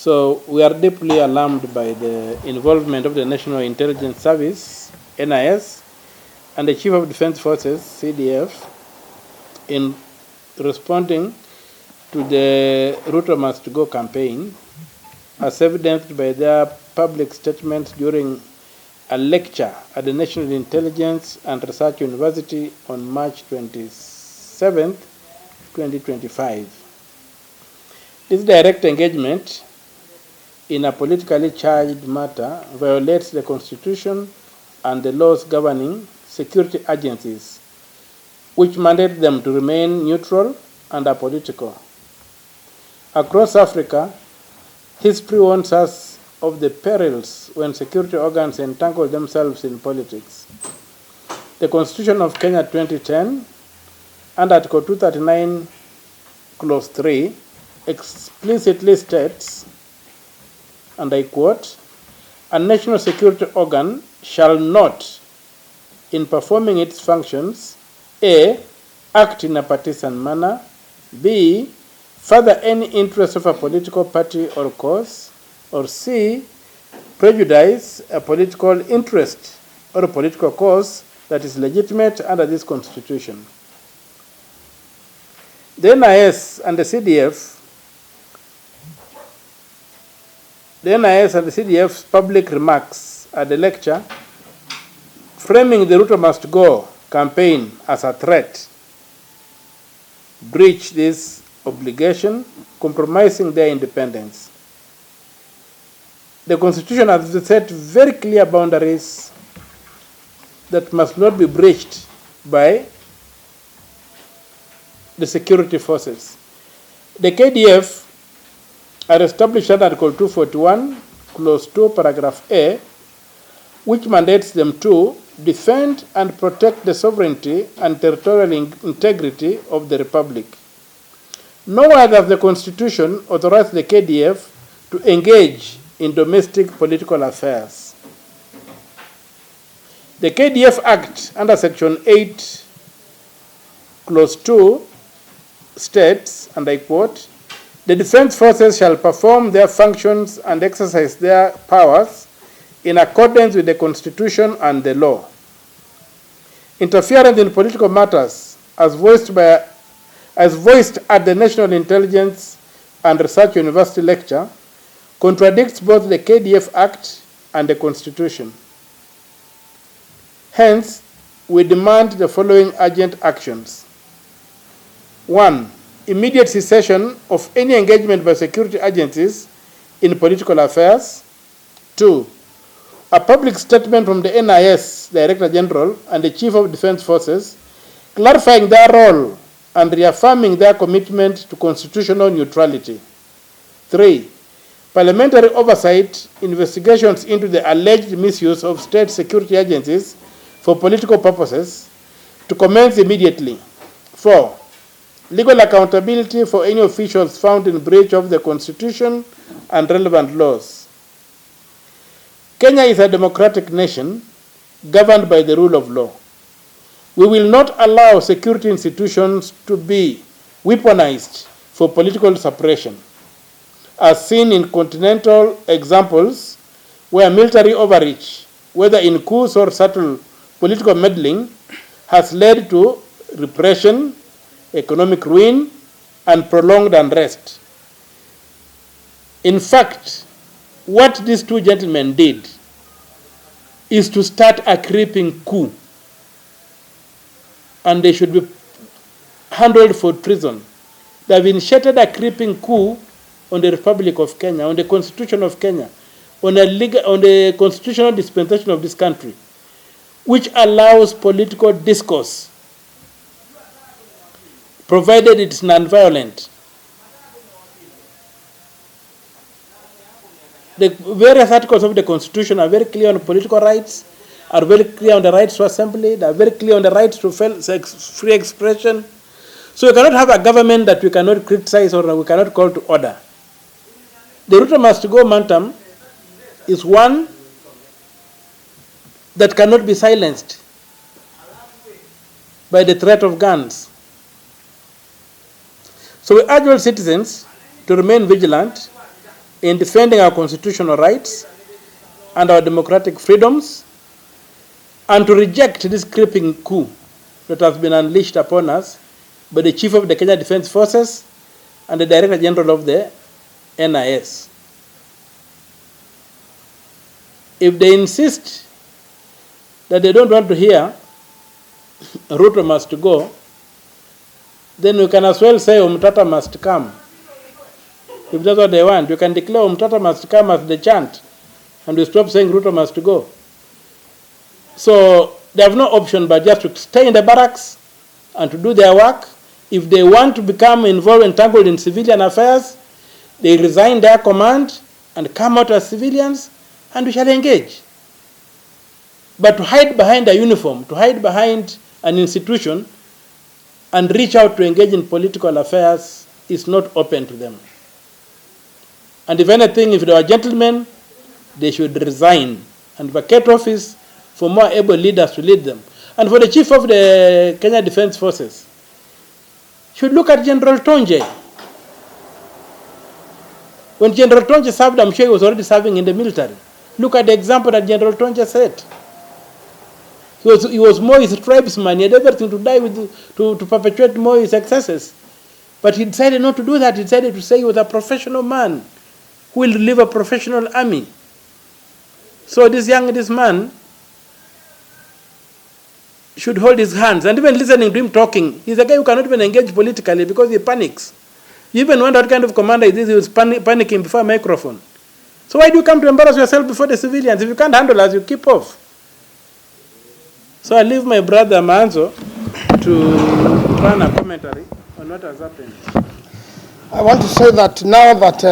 So we are deeply alarmed by the involvement of the National Intelligence Service, NIS, and the Chief of Defense Forces, CDF, in responding to the Ruto Must Go campaign, as evidenced by their public statements during a lecture at the National Intelligence and Research University on March 27, 2025. This direct engagement in a politically charged matter violates the Constitution and the laws governing security agencies, which mandate them to remain neutral and apolitical. Across Africa, history warns us of the perils when security organs entangle themselves in politics. The Constitution of Kenya 2010 and Article 239, Clause 3 explicitly states, and I quote, "A national security organ shall not, in performing its functions, A, act in a partisan manner, B, further any interest of a political party or cause, or C, prejudice a political interest or a political cause that is legitimate under this Constitution." The NIS and the CDF's public remarks at the lecture, framing the Ruto Must Go campaign as a threat, breach this obligation, compromising their independence. The Constitution has set very clear boundaries that must not be breached by the security forces. The KDF are established under Article 241, Clause 2, Paragraph A, which mandates them to defend and protect the sovereignty and territorial integrity of the Republic. Nowhere does the Constitution authorize the KDF to engage in domestic political affairs. The KDF Act under Section 8, Clause 2 states, and I quote, "The defense forces shall perform their functions and exercise their powers in accordance with the Constitution and the law. Interference in political matters, as voiced at the National Intelligence and Research University lecture, contradicts both the KDF Act and the Constitution. Hence, we demand the following urgent actions. 1. Immediate cessation of any engagement by security agencies in political affairs. 2. A public statement from the NIS Director General and the Chief of Defense Forces clarifying their role and reaffirming their commitment to constitutional neutrality. 3. Parliamentary oversight investigations into the alleged misuse of state security agencies for political purposes to commence immediately. 4. Legal accountability for any officials found in breach of the Constitution and relevant laws. Kenya is a democratic nation governed by the rule of law. We will not allow security institutions to be weaponized for political suppression, as seen in continental examples where military overreach, whether in coups or subtle political meddling, has led to repression, economic ruin, and prolonged unrest. In fact, what these two gentlemen did is to start a creeping coup, and they should be handled for treason. They have initiated a creeping coup on the Republic of Kenya, on the Constitution of Kenya, on the constitutional dispensation of this country, which allows political discourse, provided it's non-violent. The various articles of the Constitution are very clear on political rights, are very clear on the rights to assembly, they are very clear on the rights to free expression. So we cannot have a government that we cannot criticize or we cannot call to order. The Ruto Must Go mantra is one that cannot be silenced by the threat of guns. So we urge all citizens to remain vigilant in defending our constitutional rights and our democratic freedoms, and to reject this creeping coup that has been unleashed upon us by the Chief of the Kenya Defence Forces and the Director General of the NIS. If they insist that they don't want to hear Ruto must go, then we can as well say Umtata must come. If that's what they want, you can declare Umtata must come as the chant, and we stop saying Ruto must go. So they have no option but just to stay in the barracks and to do their work. If they want to become involved and entangled in civilian affairs, they resign their command and come out as civilians, and we shall engage. But to hide behind a uniform, to hide behind an institution, and reach out to engage in political affairs is not open to them. And if anything, if they are gentlemen, they should resign and vacate office for more able leaders to lead them. And for the Chief of the Kenya Defence Forces, should look at General Tonje. When General Tonje served, I'm sure he was already serving in the military. Look at the example that General Tonje set. He was Moi's tribesman. He had everything to die with, to perpetuate Moi's excesses. But he decided not to do that. He decided to say he was a professional man who will live a professional army. So this man should hold his hands. And even listening to him talking, he's a guy who cannot even engage politically because he panics. You even wonder what kind of commander is this. He was panicking before a microphone. So why do you come to embarrass yourself before the civilians? If you can't handle us, you keep off. So I leave my brother Manzo to run a commentary on what has happened. I want to say that now that